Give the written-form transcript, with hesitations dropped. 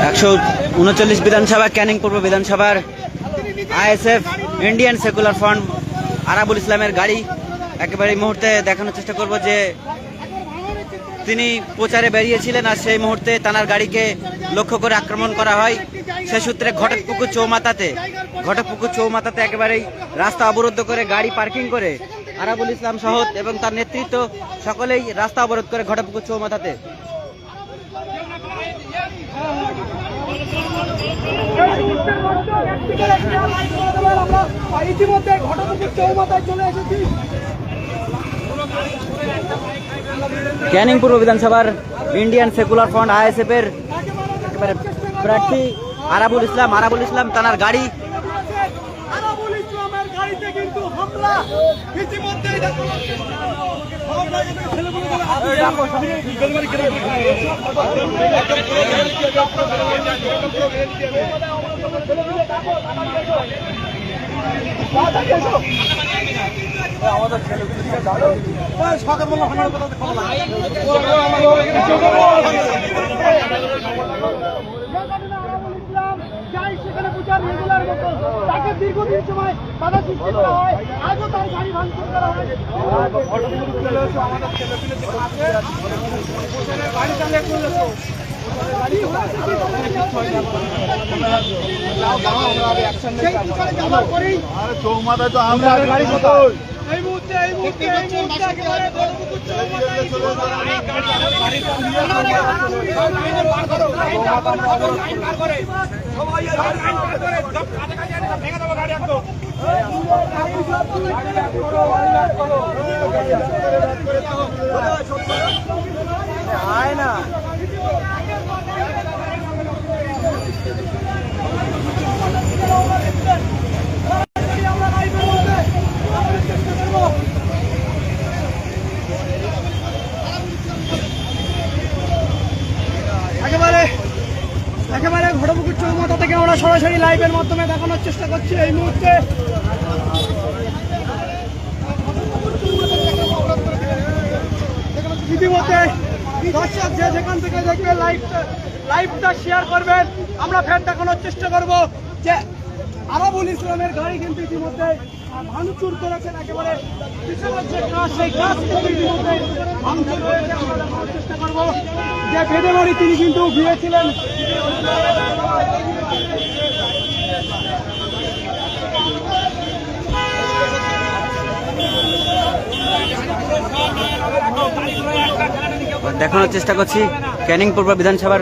139 বিধানসভা ক্যানিং পূর্ব বিধানসভার ISF Indian secular front Arabul ইসলামের গাড়ি একেবারে এই মুহূর্তে দেখানোর চেষ্টা করব যে তিনি প্রচারে বেরিয়েছিলেন আর সেই মুহূর্তে তানার গাড়িকে লক্ষ্য করে আক্রমণ করা হয়। সে সূত্রে ঘটকপুকুর চৌমাথাতে একেবারেই রাস্তা অবরুদ্ধ করে গাড়ি পার্কিং করে আরাবুল ইসলাম সহ এবং তার নেতৃত্ব সকলেই রাস্তা অবরোধ করে ঘটকপুকুর চৌমাথাতে। ইতিমধ্যে ঘটকপুকুর চৌমাথায় চলে এসেছি। ক্যানিং পূর্ব বিধানসভার ইন্ডিয়ান সেকুলার ফ্রন্ট আইএসএফ এর প্রার্থী আরাবুল ইসলাম তানার গাড়ি আরাবুল ইসলামের গাড়িতে কিন্তু হামলা ইতিমধ্যে তাকে দীর্ঘদিন সময় বাধা সৃষ্টি করা হয়, আজও তার গাড়ি ভাঙচুর করা হয়। চৌমাথায় তো আমরা গাড়ি কোথায় এই মুহূর্তে একেবারে ঘটকপুকুর চৌমাথায় আয় না একেবারে ঘটকপুকুর চৌমাথা থেকে আমরা সরাসরি লাইভের মাধ্যমে দেখানোর চেষ্টা করছি এই মুহূর্তে। ইতিমধ্যে দর্শক যে যেখান থেকে দেখবে লাইভটা শেয়ার করবেন। আমরা ফের দেখানোর চেষ্টা করব যে আরাবুল ইসলামের গাড়ি কিন্তু ইতিমধ্যে ভাঙচুর করেছেন। একেবারে সেই কাজ কিন্তু ইতিমধ্যে ভাঙচুর হয়েছে। আমরা দেখানোর চেষ্টা করবো যে বেদেবাড়ি তিনি কিন্তু গিয়েছিলেন। দেখানোর চেষ্টা করছি ক্যানিং পূর্ব বিধানসভার